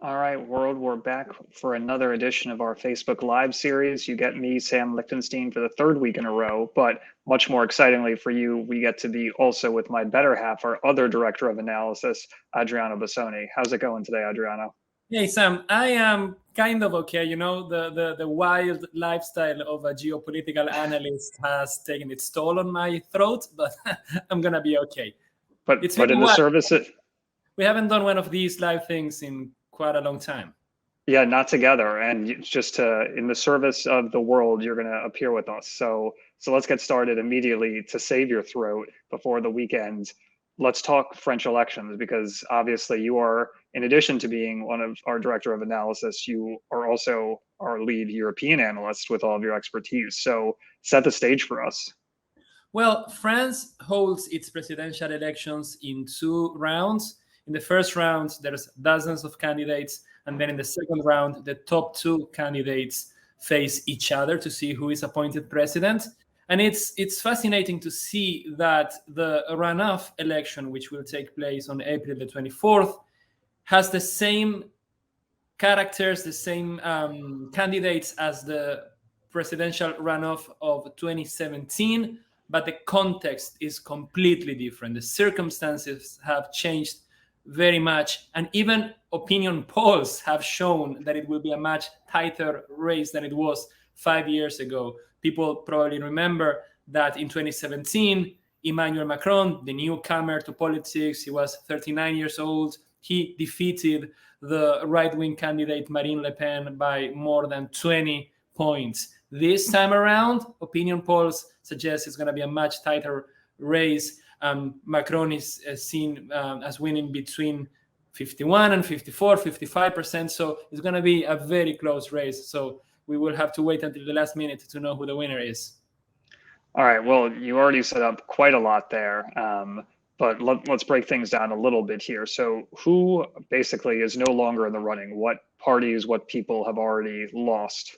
All right, world, we're back for another edition of our Facebook Live series. You get me, Sam Lichtenstein, for the third week in a row, but much more excitingly for you, we get to be also with my better half, our other director of analysis, Adriano Bassoni. How's it going today, Adriano? Hey Sam, I am kind of okay. You know, the wild lifestyle of a geopolitical analyst has taken its toll on my throat, but I'm gonna be okay. It's But been in a the while. service, We haven't done one of these live things in quite a long time. yeah, not together, and just in the service of the world, you're going to appear with us. So let's get started immediately to save your throat before the weekend. Let's talk French elections because obviously you are, in addition to being one of our director of analysis, you are also our lead European analyst with all of your expertise. So set the stage for us. Well, France holds its presidential elections in 2 rounds. In the first round, there's dozens of candidates, and then in the second round, the top 2 candidates face each other to see who is appointed president. And it's fascinating to see that the runoff election, which will take place on April the 24th, has the same characters, the same candidates as the presidential runoff of 2017, but the context is completely different. The circumstances have changed very much, and even opinion polls have shown that it will be a much tighter race than it was 5 years ago. People probably remember that in 2017, Emmanuel Macron, the newcomer to politics, he was 39 years old. He defeated the right-wing candidate Marine Le Pen by more than 20 points. This time around, opinion polls suggest it's going to be a much tighter race. Macron is seen as winning between 51 and 54, 55%. So it's going to be a very close race. So we will have to wait until the last minute to know who the winner is. All right. Well, you already set up quite a lot there. But let's break things down a little bit here. So who basically is no longer in the running? What parties, what people have already lost?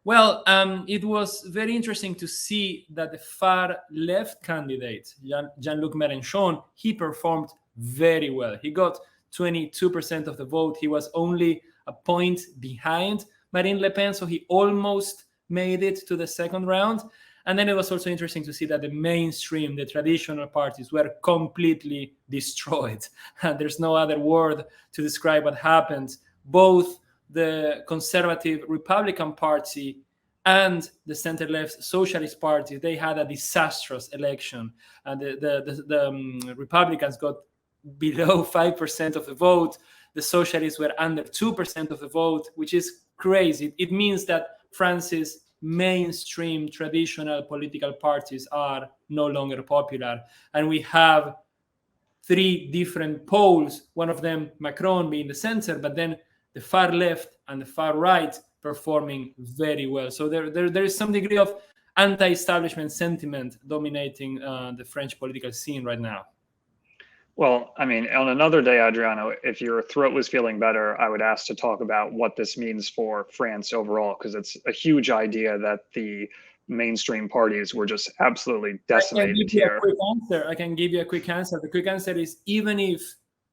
Well, it was very interesting to see that the far left candidate, Jean-Luc Mélenchon, he performed very well. He got 22% of the vote. He was only a point behind Marine Le Pen, so he almost made it to the second round. And then it was also interesting to see that the mainstream, the traditional parties, were completely destroyed. And there's no other word to describe what happened. Both the conservative Republican Party and the center-left Socialist Party, they had a disastrous election. And the Republicans got below 5% of the vote. The Socialists were under 2% of the vote, which is crazy. It means that France's mainstream traditional political parties are no longer popular. And we have 3 different poles, one of them Macron being the center, but then the far left and the far right performing very well. So there is some degree of anti-establishment sentiment dominating the French political scene right now. Well, I mean, on another day, Adriano, if your throat was feeling better, I would ask to talk about what this means for France overall, because it's a huge idea that the mainstream parties were just absolutely decimated here. I can give you a quick answer. The quick answer is even if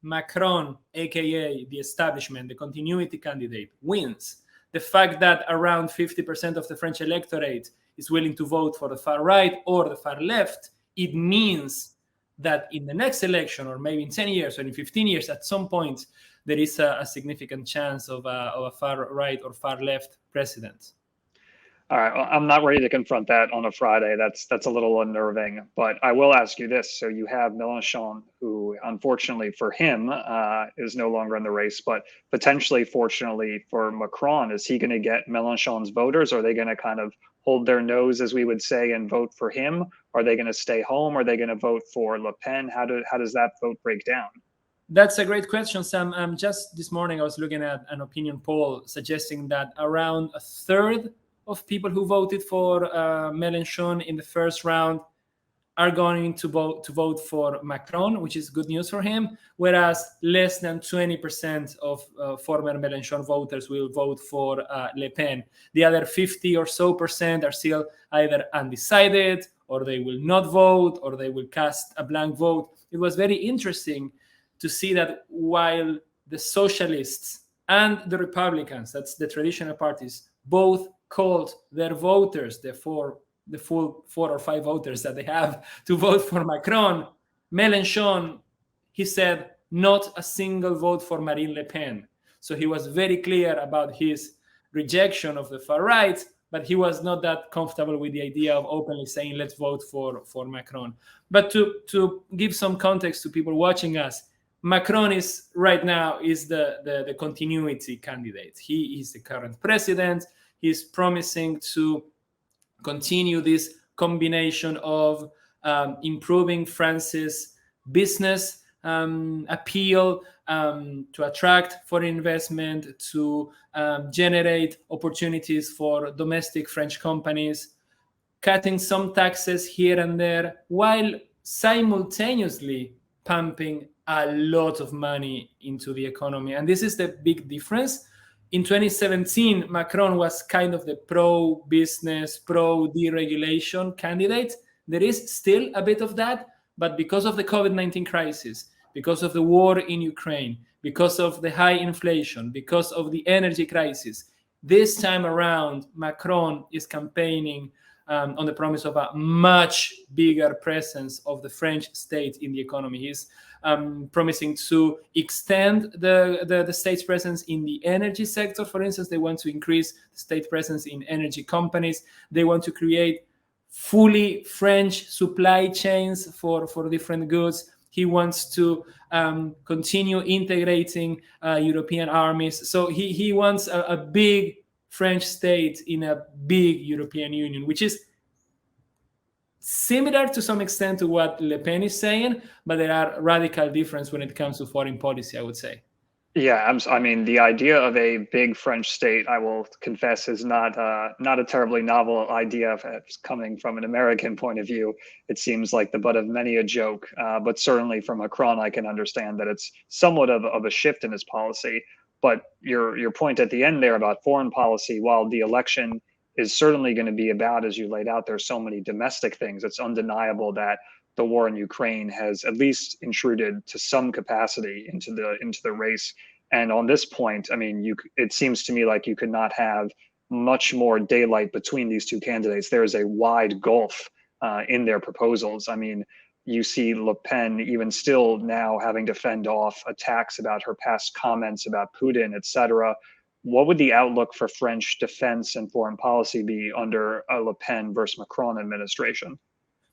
Macron, aka the establishment, the continuity candidate, wins, the fact that around 50% of the French electorate is willing to vote for the far right or the far left, it means that in the next election, or maybe in 10 years or in 15 years, at some point, there is a significant chance of a far right or far left president. All right, well, I'm not ready to confront that on a Friday. That's a little unnerving, but I will ask you this. So you have Mélenchon, who unfortunately for him is no longer in the race, but potentially fortunately for Macron, is he going to get Mélenchon's voters? Are they going to kind of hold their nose, as we would say, and vote for him? Are they going to stay home? Are they going to vote for Le Pen? How does that vote break down? That's a great question, Sam. Just this morning, I was looking at an opinion poll suggesting that around a third of people who voted for Mélenchon in the first round are going to vote for Macron, which is good news for him, whereas less than 20% of former Mélenchon voters will vote for Le Pen. The other 50 or so percent are still either undecided, or they will not vote, or they will cast a blank vote. It was very interesting to see that while the socialists and the Republicans, that's the traditional parties, both called their voters, the full 4 or 5 voters that they have to vote for Macron, Mélenchon, he said, not a single vote for Marine Le Pen. So he was very clear about his rejection of the far right, but he was not that comfortable with the idea of openly saying, let's vote for Macron. But to give some context to people watching us, Macron is right now is the continuity candidate. He is the current president. He's promising to continue this combination of improving France's business appeal, to attract foreign investment, to generate opportunities for domestic French companies, cutting some taxes here and there, while simultaneously pumping a lot of money into the economy. And this is the big difference. In 2017, Macron was kind of the pro-business, pro-deregulation candidate. There is still a bit of that, but because of the COVID-19 crisis, because of the war in Ukraine, because of the high inflation, because of the energy crisis, this time around, Macron is campaigning on the promise of a much bigger presence of the French state in the economy. He's promising to extend the state's presence in the energy sector. For instance, they want to increase the state presence in energy companies. They want to create fully French supply chains for different goods. He wants to continue integrating European armies. So he wants a big French state in a big European Union, which is similar to some extent to what Le Pen is saying, but there are radical differences when it comes to foreign policy, I would say. Yeah, I mean, the idea of a big French state, I will confess, is not a terribly novel idea if it's coming from an American point of view. It seems like the butt of many a joke, but certainly from Macron, I can understand that it's somewhat of a shift in his policy. But your point at the end there about foreign policy, while the election is certainly going to be about, as you laid out, there's so many domestic things. It's undeniable that the war in Ukraine has at least intruded to some capacity into the race. And on this point, I mean, it seems to me like you could not have much more daylight between these two candidates. There is a wide gulf in their proposals. I mean, you see Le Pen even still now having to fend off attacks about her past comments about Putin, et cetera. What would the outlook for French defense and foreign policy be under a Le Pen versus Macron administration?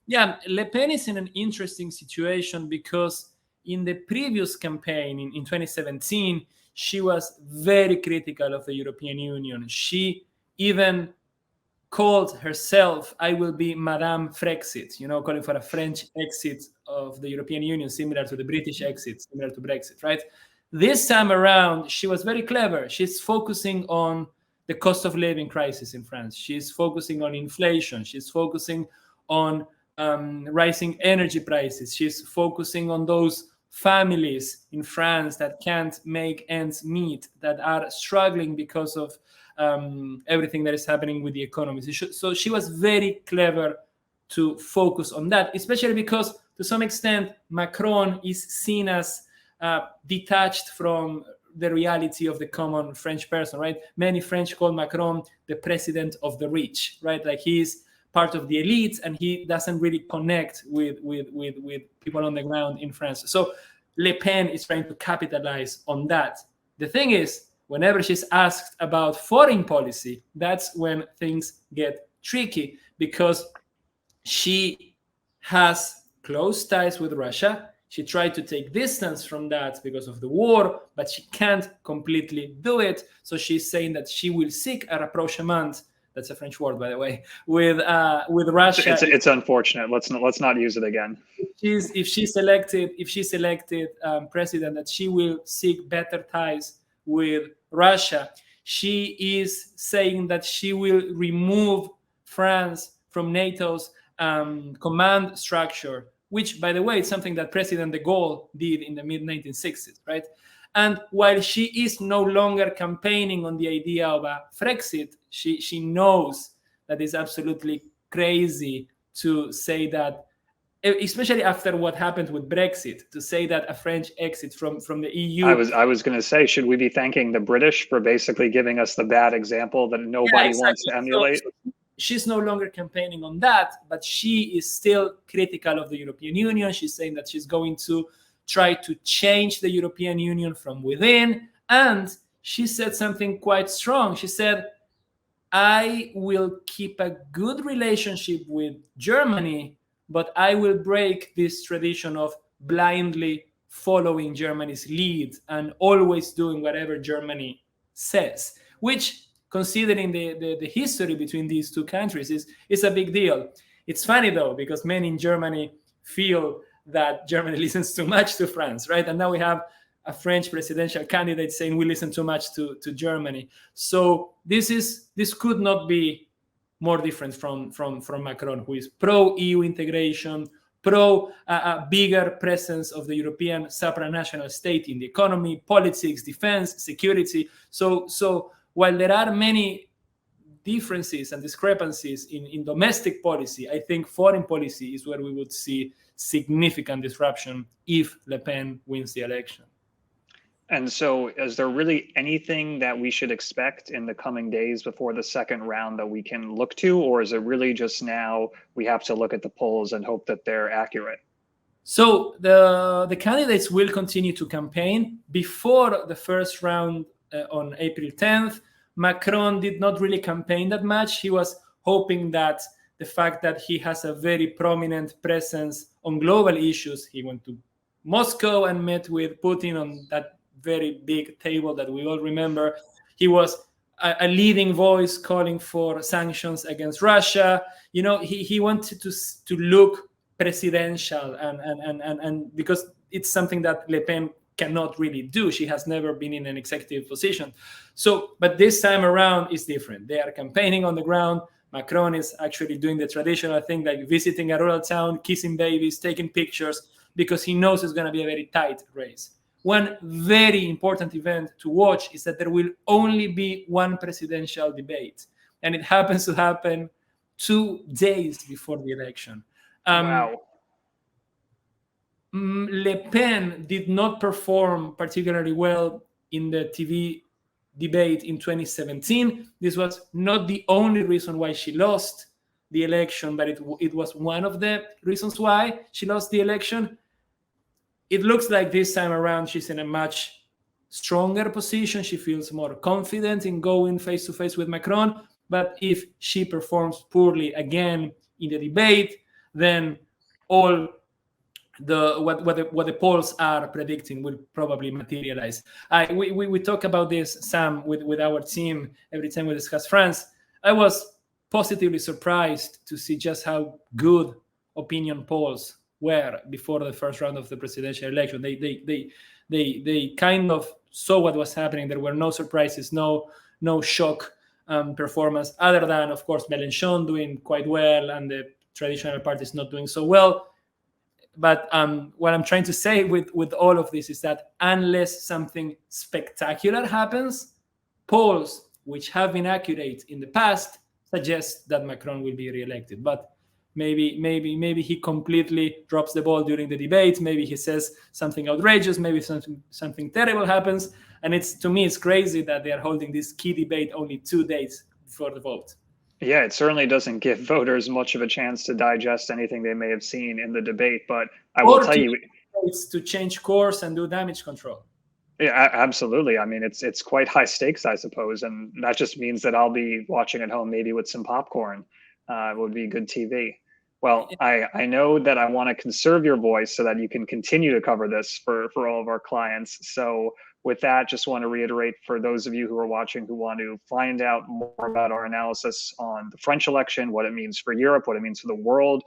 Yeah, Le Pen is in an interesting situation because in the previous campaign in 2017, she was very critical of the European Union. She even called herself, I will be Madame Frexit, calling for a French exit of the European Union, similar to the British exit, similar to Brexit, right? This time around, she was very clever. She's focusing on the cost of living crisis in France. She's focusing on inflation. She's focusing on rising energy prices. She's focusing on those families in France that can't make ends meet, that are struggling because of everything that is happening with the economy. So she was very clever to focus on that, especially because to some extent Macron is seen as detached from the reality of the common French person, right? Many French call Macron the president of the rich, right? Like he's part of the elite and he doesn't really connect with people on the ground in France. So Le Pen is trying to capitalize on that. The thing is, whenever she's asked about foreign policy, that's when things get tricky because she has close ties with Russia. She tried to take distance from that because of the war, but she can't completely do it. So she's saying that she will seek a rapprochement. That's a French word, by the way, with Russia. It's unfortunate. Let's not use it again. If she's elected president, that she will seek better ties with Russia. She is saying that she will remove France from NATO's command structure, which, by the way, is something that President de Gaulle did in the mid-1960s, right? And while she is no longer campaigning on the idea of a Frexit, she knows that it's absolutely crazy to say that especially after what happened with Brexit, to say that a French exit from the EU. I was going to say, should we be thanking the British for basically giving us the bad example that nobody wants to emulate? So she's no longer campaigning on that, but she is still critical of the European Union. She's saying that she's going to try to change the European Union from within. And she said something quite strong. She said, I will keep a good relationship with Germany, but I will break this tradition of blindly following Germany's lead and always doing whatever Germany says, which, considering the history between these two countries, is a big deal. It's funny, though, because many in Germany feel that Germany listens too much to France, right? And now we have a French presidential candidate saying we listen too much to Germany. So this could not be more different from Macron, who is pro-EU integration, pro a bigger presence of the European supranational state in the economy, politics, defense, security. So while there are many differences and discrepancies in domestic policy, I think foreign policy is where we would see significant disruption if Le Pen wins the election. And so is there really anything that we should expect in the coming days before the second round that we can look to, or is it really just now we have to look at the polls and hope that they're accurate? So the candidates will continue to campaign. Before the first round on April 10th, Macron did not really campaign that much. He was hoping that the fact that he has a very prominent presence on global issues, he went to Moscow and met with Putin on that very big table that we all remember. He was a leading voice calling for sanctions against Russia. You know, he wanted to look presidential, and because it's something that Le Pen cannot really do. She has never been in an executive position. So, but this time around is different. They are campaigning on the ground. Macron is actually doing the traditional thing, like visiting a rural town, kissing babies, taking pictures, because he knows it's going to be a very tight race. One very important event to watch is that there will only be one presidential debate, and it happens to happen 2 days before the election. Wow. Le Pen did not perform particularly well in the TV debate in 2017. This was not the only reason why she lost the election, but it was one of the reasons why she lost the election. It looks like this time around she's in a much stronger position. She feels more confident in going face to face with Macron. But if she performs poorly again in the debate, then all what the polls are predicting will probably materialize. We talk about this, Sam, with our team every time we discuss France. I was positively surprised to see just how good opinion polls were before the first round of the presidential election. They kind of saw what was happening. There were no surprises, no shock performance, other than, of course, Mélenchon doing quite well and the traditional parties not doing so well. But what I'm trying to say with all of this is that unless something spectacular happens, polls which have been accurate in the past suggest that Macron will be re-elected. But maybe he completely drops the ball during the debate. Maybe he says something outrageous. Maybe something terrible happens. And to me, it's crazy that they are holding this key debate only 2 days before the vote. Yeah, it certainly doesn't give voters much of a chance to digest anything they may have seen in the debate. But I will tell you, it's to change course and do damage control. Yeah, absolutely. I mean, it's quite high stakes, I suppose, and that just means that I'll be watching at home, maybe with some popcorn. It would be good TV. Well, I know that I want to conserve your voice so that you can continue to cover this for all of our clients. So with that, just want to reiterate for those of you who are watching who want to find out more about our analysis on the French election, what it means for Europe, what it means for the world.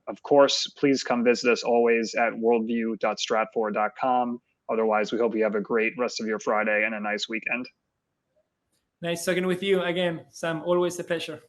Of course, please come visit us always at worldview.stratfor.com. Otherwise, we hope you have a great rest of your Friday and a nice weekend. Nice talking with you again, Sam. Always a pleasure.